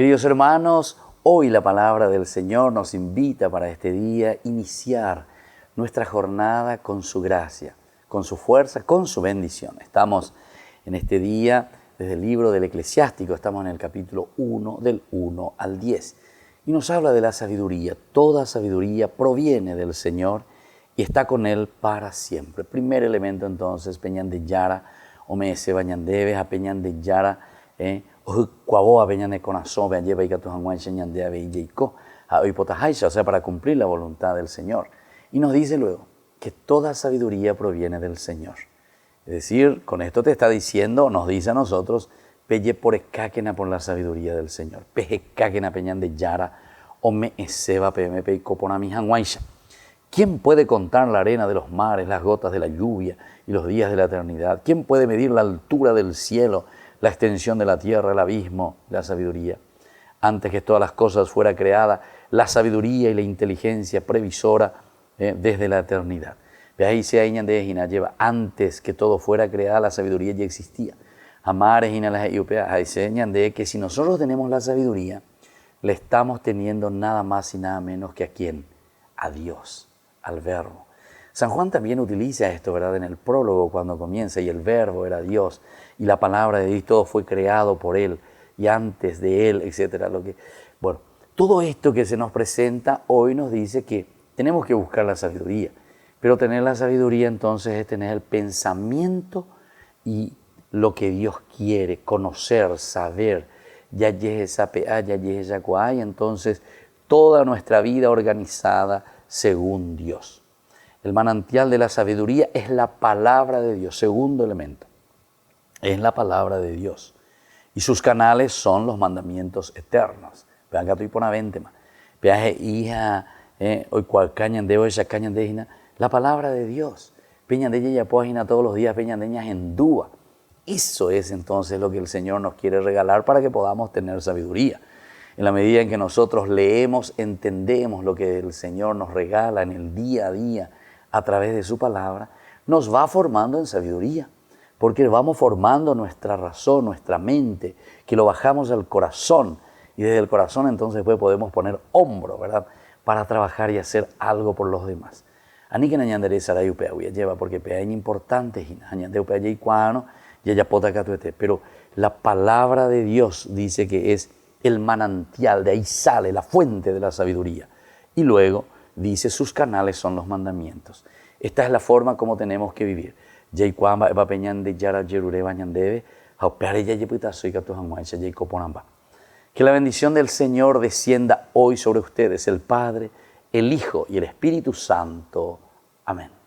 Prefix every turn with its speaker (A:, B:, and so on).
A: Queridos hermanos, hoy la palabra del Señor nos invita para este día iniciar nuestra jornada con su gracia, con su fuerza, con su bendición. Estamos en este día desde el libro del Eclesiástico, estamos en el capítulo 1 del 1 al 10 y nos habla de la sabiduría. Toda sabiduría proviene del Señor y está con Él para siempre. Primer elemento entonces, peñan de yara, omese bañan debes, a peñan de yara, o sea, para cumplir la voluntad del Señor. Y nos dice luego que toda sabiduría proviene del Señor. Es decir, con esto te está diciendo, nos dice a nosotros, pelle por escáquena por la sabiduría del Señor. Peje escáquena peñan de yara, o me eseba pm peicopona mi hanguaisha. ¿Quién puede contar la arena de los mares, las gotas de la lluvia y los días de la eternidad? ¿Quién puede medir la altura del cielo, la extensión de la tierra, el abismo, la sabiduría? Antes que todas las cosas fuera creada, la sabiduría y la inteligencia previsora desde la eternidad. Ahí se lleva antes que todo fuera creada, la sabiduría ya existía. Amares y las de que si nosotros tenemos la sabiduría, le estamos teniendo nada más y nada menos que a quién, a Dios, al Verbo. San Juan también utiliza esto, ¿verdad? En el prólogo cuando comienza, y el Verbo era Dios, y la palabra de Dios, todo fue creado por Él, y antes de Él, etc. Bueno, todo esto que se nos presenta hoy nos dice que tenemos que buscar la sabiduría, pero tener la sabiduría entonces es tener el pensamiento y lo que Dios quiere, conocer, saber, y entonces toda nuestra vida organizada según Dios. El manantial de la sabiduría es la palabra de Dios, segundo elemento, es la palabra de Dios. Y sus canales son los mandamientos eternos. Vean que estoy por una ventema. Vean hija, hoy cual cañan de hoy, esa cañan de hina, la palabra de Dios. Peñan de ella página todos los días, peñan de ellas en dúa. Eso es entonces lo que el Señor nos quiere regalar para que podamos tener sabiduría. En la medida en que nosotros leemos, entendemos lo que el Señor nos regala en el día a día a través de su palabra, nos va formando en sabiduría, porque vamos formando nuestra razón, nuestra mente, que lo bajamos al corazón, y desde el corazón entonces después podemos poner hombro, ¿verdad?, para trabajar y hacer algo por los demás. Ani que nañandere sarayu peahuya lleva, porque peaña importante, añandeu peaña y cuano, y ella pota catuete, pero la palabra de Dios dice que es el manantial, de ahí sale la fuente de la sabiduría. Y luego dice, sus canales son los mandamientos. Esta es la forma como tenemos que vivir. Que la bendición del Señor descienda hoy sobre ustedes, el Padre, el Hijo y el Espíritu Santo. Amén.